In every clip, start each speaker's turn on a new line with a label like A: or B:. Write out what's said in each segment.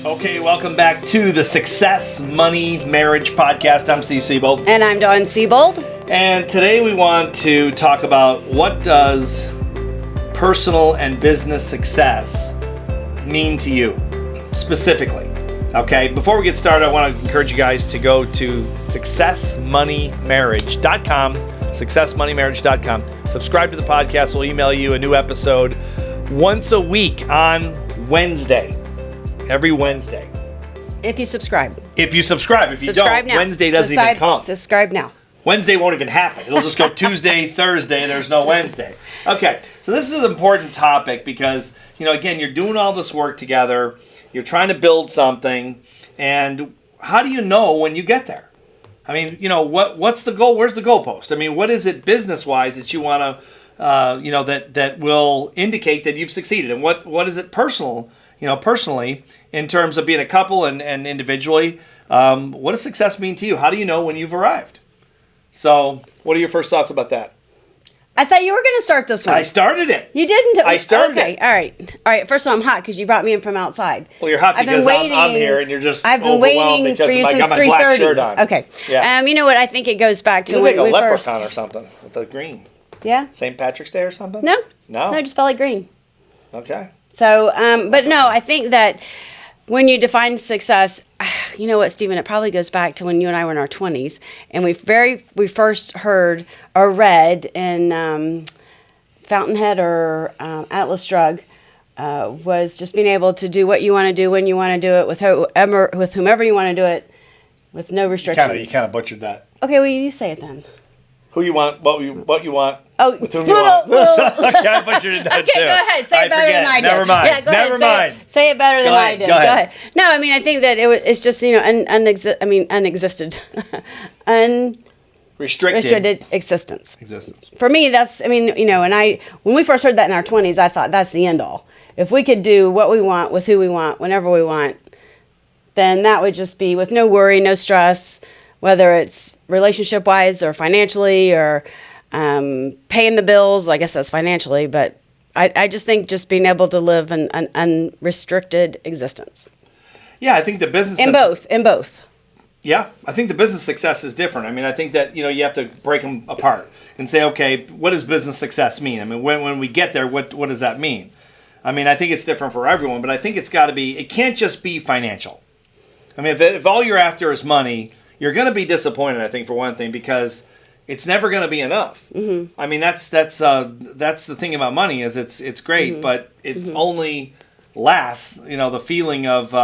A: Okay, welcome back to the Success, Money, Marriage podcast. I'm Steve Siebold.
B: And I'm Dawn Siebold.
A: And today we want to talk about what does personal and business success mean to you, specifically. Okay, before we get started, I want to encourage you guys to go to successmoneymarriage.com, successmoneymarriage.com. Subscribe to the podcast. We'll email you a new episode once a week on Wednesday. Every Wednesday.
B: If you subscribe.
A: If you subscribe. If you
B: subscribe
A: don't,
B: now.
A: Wednesday doesn't even come.
B: Subscribe now.
A: Wednesday won't even happen. It'll just go Tuesday, Thursday, there's no Wednesday. Okay, so this is an important topic because, again, you're doing all this work together, you're trying to build something, and how do you know when you get there? I mean, what's the goal? Where's the goalpost? I mean, what is it business-wise that you want to, that will indicate that you've succeeded? And what is it personally, in terms of being a couple and individually? What does success mean to you? How do you know when you've arrived? So, what are your first thoughts about that?
B: I thought you were going to start this one.
A: I started it.
B: You didn't?
A: I started it.
B: Okay, all right. First of all, I'm hot because you brought me in from outside.
A: Well, you're hot because I'm here and you're just
B: I've been
A: overwhelmed
B: waiting
A: because
B: for you
A: I
B: since
A: got my black shirt on.
B: Okay.
A: Yeah.
B: You know what? I think it goes back to
A: when
B: when
A: like a
B: we first.
A: leprechaun or something with the green.
B: Yeah.
A: St. Patrick's Day or something?
B: No.
A: No.
B: I just felt like green.
A: Okay.
B: So, but no, I think that when you define success, you know what, Stephen, it probably goes back to when you and I were in our 20s, and we first heard or read in Fountainhead or Atlas Drug was just being able to do what you want to do when you want to do it with whomever you want to do it with no restrictions.
A: You kind of butchered that.
B: Okay, well, you say it then.
A: Who you want, what you want, with whom you
B: well,
A: want. Okay, I butchered it down too.
B: Okay, go ahead. Say it better than I did.
A: Never mind.
B: Yeah, go
A: Never
B: ahead.
A: mind.
B: Say it better than I did.
A: Go ahead.
B: No, I mean, I think that it's just, unexisted. Restricted existence. For me, that's, when we first heard that in our 20s, I thought that's the end all. If we could do what we want with who we want, whenever we want, then that would just be with no worry, no stress, whether it's relationship-wise or financially or paying the bills. I guess that's financially, but I just think just being able to live an unrestricted existence.
A: Yeah, I think the business...
B: In both.
A: Yeah, I think the business success is different. I mean, I think that, you have to break them apart and say, okay, what does business success mean? I mean, when we get there, what does that mean? I mean, I think it's different for everyone, but I think it's got to be... It can't just be financial. I mean, if all you're after is money, you're going to be disappointed, I think, for one thing, because it's never going to be enough. Mm-hmm. I mean, that's the thing about money is it's great, mm-hmm. but it only lasts. The feeling of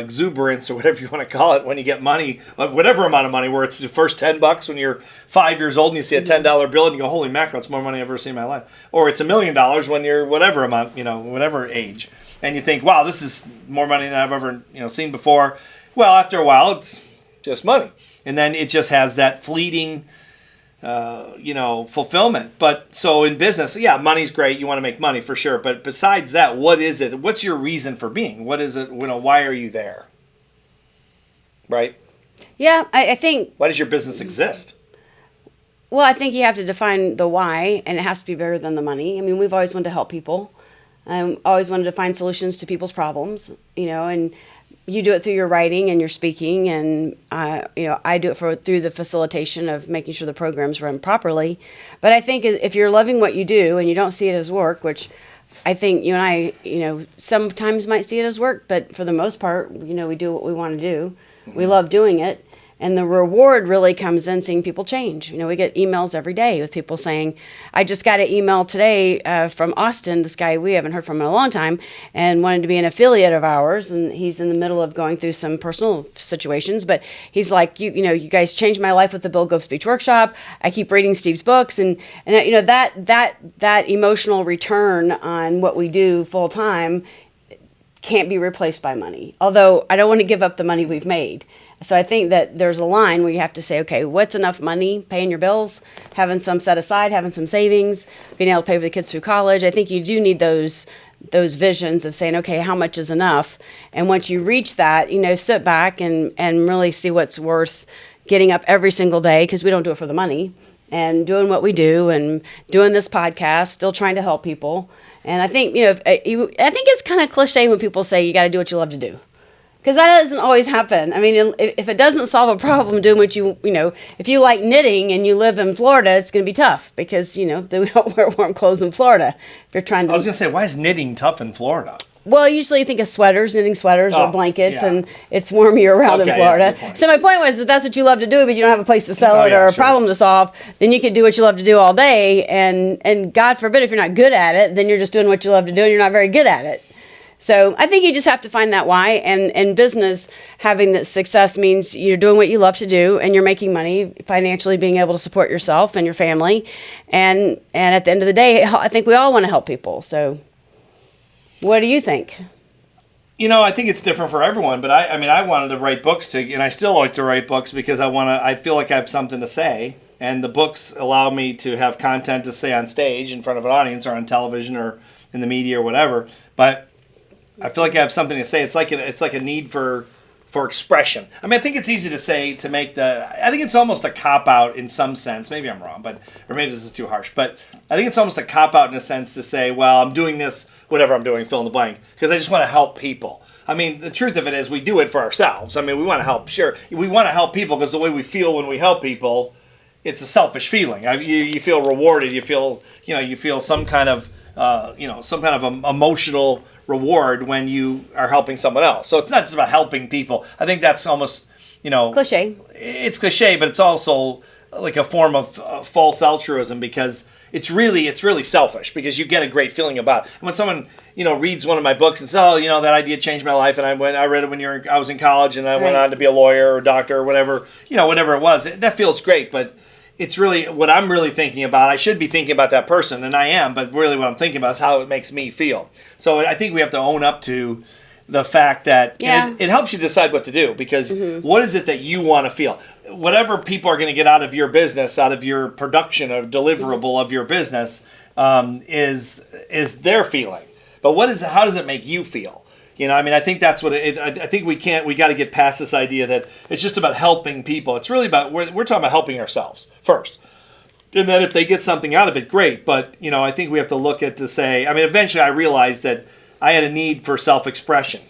A: exuberance or whatever you want to call it when you get money, whatever amount of money, where it's the first $10 when you're 5 years old and you see a $10 bill and you go, "Holy mackerel, it's more money I've ever seen in my life," or it's $1 million when you're whatever amount, whatever age, and you think, "Wow, this is more money than I've ever seen before." Well, after a while, it's just money, and then it just has that fleeting fulfillment. But so in business, yeah, money's great, you want to make money for sure, but besides that, what is it? What's your reason for being? What is it? Why are you there? Right?
B: Yeah, I think...
A: Why does your business exist?
B: Well, I think you have to define the why, and it has to be bigger than the money. I mean, we've always wanted to help people. Always wanted to find solutions to people's problems, and you do it through your writing and your speaking, and I do it through the facilitation of making sure the programs run properly. But I think if you're loving what you do and you don't see it as work, which I think you and I, sometimes might see it as work, but for the most part, we do what we want to do. Mm-hmm. We love doing it. And the reward really comes in seeing people change. We get emails every day with people saying, I just got an email today from Austin, this guy we haven't heard from in a long time, and wanted to be an affiliate of ours. And he's in the middle of going through some personal situations. But he's like, you guys changed my life with the Bill Gove Speech Workshop. I keep reading Steve's books. And that emotional return on what we do full time can't be replaced by money. Although I don't want to give up the money we've made. So I think that there's a line where you have to say, okay, what's enough money, paying your bills, having some set aside, having some savings, being able to pay for the kids through college. I think you do need those visions of saying, okay, how much is enough? And once you reach that, sit back and really see what's worth getting up every single day, because we don't do it for the money, and doing what we do and doing this podcast, still trying to help people. And I think, I think it's kind of cliche when people say you got to do what you love to do. Because that doesn't always happen. I mean, if it doesn't solve a problem doing what you know, if you like knitting and you live in Florida, it's going to be tough because, you know, they don't wear warm clothes in Florida. If you're trying to.
A: I was going to say, why is knitting tough in Florida?
B: Well, usually you think of sweaters, knitting sweaters or blankets,
A: yeah.
B: and it's warm year round in
A: Okay,
B: Florida.
A: yeah, good point.
B: So my point was, if that's what you love to do, but you don't have a place to sell it or a
A: sure.
B: problem to solve, then you could do what you love to do all day. And God forbid, if you're not good at it, then you're just doing what you love to do and you're not very good at it. So I think you just have to find that why. And in business, having that success means you're doing what you love to do and you're making money, financially being able to support yourself and your family. And at the end of the day, I think we all want to help people. So what do you think?
A: You know, I think it's different for everyone, but I mean, I wanted to write books and I still like to write books because I feel like I have something to say, and the books allow me to have content to say on stage in front of an audience or on television or in the media or whatever. But I feel like I have something to say. It's like a need for expression. I mean, I think it's easy to say I think it's almost a cop out in some sense. Maybe I'm wrong, or maybe this is too harsh. But I think it's almost a cop out in a sense to say, well, I'm doing this, whatever I'm doing, fill in the blank, because I just want to help people. I mean, the truth of it is we do it for ourselves. I mean, we want to help. Sure, we want to help people because the way we feel when we help people, it's a selfish feeling. You feel rewarded. You feel some kind of emotional reward when you are helping someone else. So it's not just about helping people. I think that's almost,
B: Cliche.
A: It's cliche, but it's also like a form of false altruism because it's really selfish because you get a great feeling about it. And when someone, reads one of my books and says, oh, that idea changed my life and I read it when I was in college and I went on to be a lawyer or a doctor or whatever, whatever it was, that feels great. But it's really what I'm really thinking about. I should be thinking about that person, and I am, but really what I'm thinking about is how it makes me feel. So I think we have to own up to the fact that it helps you decide what to do because what is it that you want to feel? Whatever people are going to get out of your business, out of your production or deliverable of your business is their feeling. But how does it make you feel? I think that's what I think we got to get past this idea that it's just about helping people. It's really about, we're talking about helping ourselves first. And then if they get something out of it, great. But, I think we have to look at eventually I realized that I had a need for self-expression.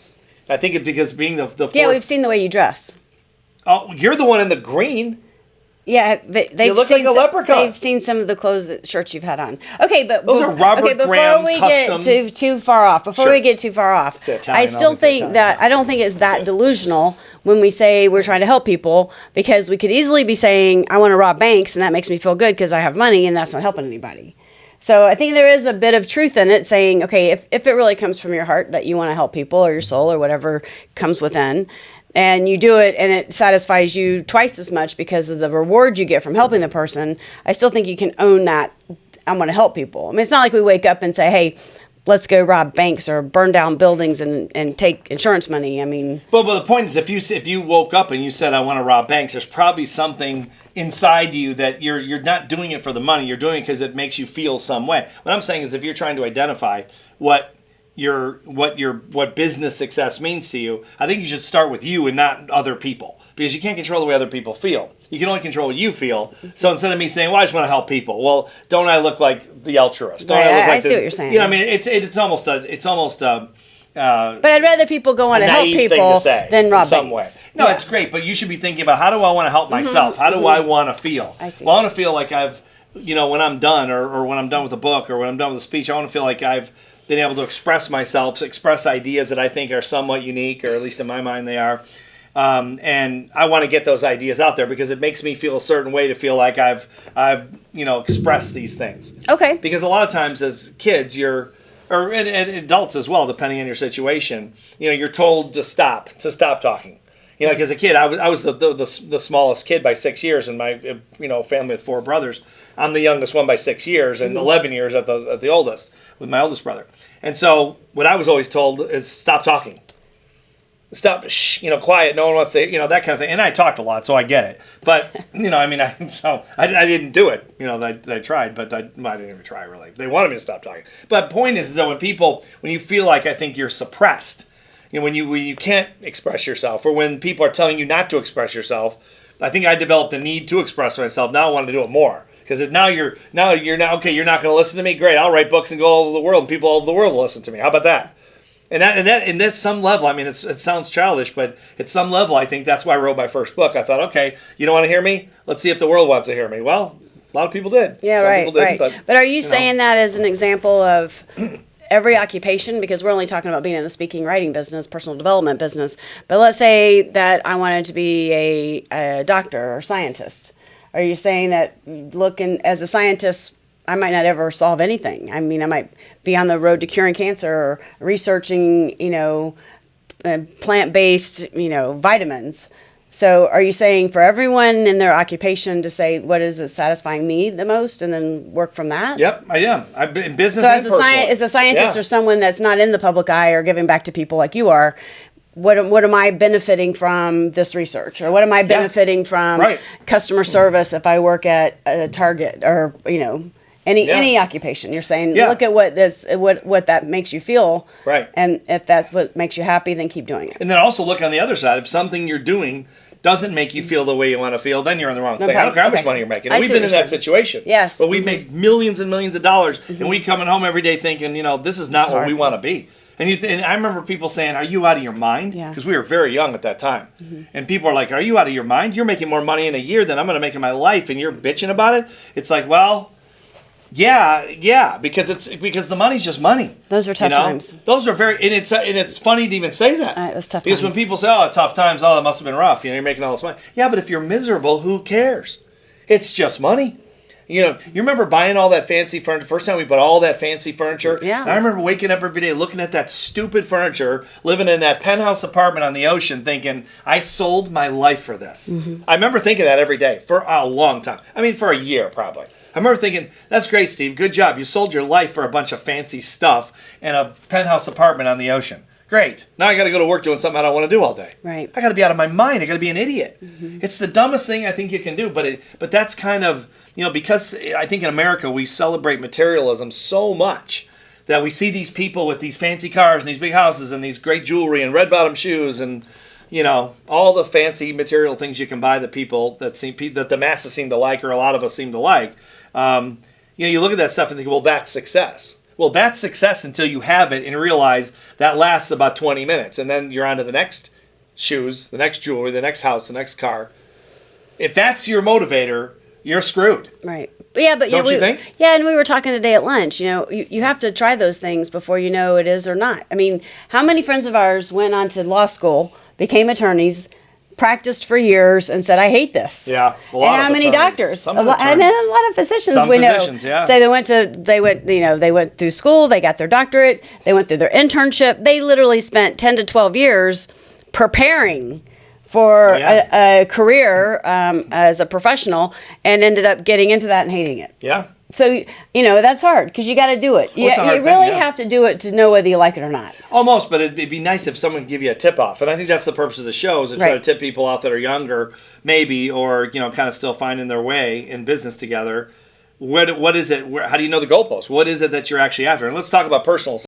A: I think it's because being the fourth,
B: Yeah, we've seen the way you dress.
A: Oh, you're the one in the green.
B: Yeah, they've
A: You look
B: seen
A: like a leprechaun.
B: They've seen some of the shirts you've had on. Okay, but
A: Those are Robert Graham
B: we
A: custom
B: get too far off,
A: It's Italian,
B: I still think that I don't think it's that delusional when we say we're trying to help people because we could easily be saying I want to rob banks and that makes me feel good because I have money and that's not helping anybody. So I think there is a bit of truth in it saying, okay, if it really comes from your heart that you want to help people or your soul or whatever comes within, and you do it and it satisfies you twice as much because of the reward you get from helping the person, I still think you can own that I'm going to help people. I mean, it's not like we wake up and say, hey, let's go rob banks or burn down buildings and take insurance money. I mean...
A: But the point is, if you woke up and you said, I want to rob banks, there's probably something inside you that you're not doing it for the money. You're doing it because it makes you feel some way. What I'm saying is if you're trying to identify what business success means to you, I think you should start with you and not other people because you can't control the way other people feel. You can only control what you feel. So instead of me saying, well, I just want to help people, well, don't I look like the altruist? Don't I look like
B: see what you're saying.
A: I mean, it's almost a
B: but I'd rather people go on to help people than rob banks.
A: No, it's great, but you should be thinking about how do I want to help myself? How do I want to feel?
B: I see.
A: Well, I want to feel like I've, when I'm done or when I'm done with a book or when I'm done with a speech, I want to feel like I've been able to express myself, express ideas that I think are somewhat unique, or at least in my mind they are. And I want to get those ideas out there because it makes me feel a certain way to feel like I've expressed these things.
B: Okay.
A: Because a lot of times as kids, or adults as well, depending on your situation, you're told to stop talking. Like as a kid, I was the smallest kid by 6 years in my family with 4 brothers. I'm the youngest one by 6 years and 11 years at the oldest with my oldest brother. And so what I was always told is stop talking. Stop, quiet. No one wants to, that kind of thing. And I talked a lot, so I get it. But, I didn't do it. I tried, but I didn't even try really. They wanted me to stop talking. But the point is that when you feel like I think you're suppressed, when you can't express yourself, or when people are telling you not to express yourself, I think I developed a need to express myself. Now I want to do it more. Because now you're okay, you're not going to listen to me? Great, I'll write books and go all over the world, and people all over the world will listen to me. How about that? And at some level, I mean, it sounds childish, but at some level, I think that's why I wrote my first book. I thought, okay, you don't want to hear me? Let's see if the world wants to hear me. Well, a lot of people did.
B: Yeah,
A: Some
B: right,
A: people didn't,
B: right. But are you saying that as an example of every occupation? Because we're only talking about being in the speaking, writing business, personal development business. But let's say that I wanted to be a doctor or scientist. Are you saying that looking as a scientist, I might not ever solve anything? I mean, I might be on the road to curing cancer or researching, plant-based, vitamins. So are you saying for everyone in their occupation to say, what is it satisfying me the most, and then work from that?
A: Yep, I am. I've been in business
B: So
A: and personal.
B: as a scientist or someone that's not in the public eye or giving back to people like you are, what am I benefiting from this research? Or what am I benefiting from customer service if I work at a Target or, any occupation? You're saying, look at what that makes you feel.
A: Right.
B: And if that's what makes you happy, then keep doing it.
A: And then also look on the other side. If something you're doing doesn't make you feel the way you want to feel, then you're on the wrong thing. I don't care how much money you're making. We've been in that situation.
B: Yes.
A: But we make millions and millions of dollars, and we coming home every day thinking, this is not what we want to be. And I remember people saying, are you out of your mind?
B: Yeah.
A: Because we were very young at that time. And people are like, are you out of your mind? You're making more money in a year than I'm going to make in my life, and you're bitching about it? It's like, well, yeah, because the money's just money.
B: Those were tough times.
A: Those are very, and it's funny to even say that.
B: It was tough
A: because
B: times.
A: when people say, oh, tough times, oh, that must have been rough. You're making all this money. Yeah, but if you're miserable, who cares? It's just money. You remember buying all that fancy furniture? First time we bought all that fancy furniture.
B: Yeah.
A: I remember waking up every day looking at that stupid furniture, living in that penthouse apartment on the ocean, thinking, I sold my life for this. I remember thinking that every day for a long time. I mean, for a year probably. I remember thinking, that's great, Steve. Good job. You sold your life for a bunch of fancy stuff and a penthouse apartment on the ocean. Great. Now I got to go to work doing something I don't want to do all day.
B: Right.
A: I got to be out of my mind. I got to be an idiot. It's the dumbest thing I think you can do. But that's kind of, because I think in America we celebrate materialism so much that we see these people with these fancy cars and these big houses and these great jewelry and red bottom shoes and all the fancy material things you can buy that that the masses seem to like, or a lot of us seem to like. You look at that stuff and think, well, that's success. Well, that's success until you have it and realize that lasts about 20 minutes. And then you're on to the next shoes, the next jewelry, the next house, the next car. If that's your motivator, you're screwed.
B: Right. Yeah, but
A: don't you think?
B: Yeah, and we were talking today at lunch. You have to try those things before you know it is or not. I mean, how many friends of ours went on to law school, became attorneys, practiced for years, and said, I hate this.
A: Yeah.
B: And how many doctors? And a lot of physicians we know say they went through school, they got their doctorate, they went through their internship. They literally spent 10 to 12 years preparing for a career as a professional, and ended up getting into that and hating it.
A: Yeah.
B: So, that's hard because you got to do it. You really have to do it to know whether you like it or not.
A: Almost, but it'd be nice if someone could give you a tip off. And I think that's the purpose of the show, is to try to tip people off that are younger, maybe, or, kind of still finding their way in business together. What is it? How do you know the goalpost? What is it that you're actually after? And let's talk about personal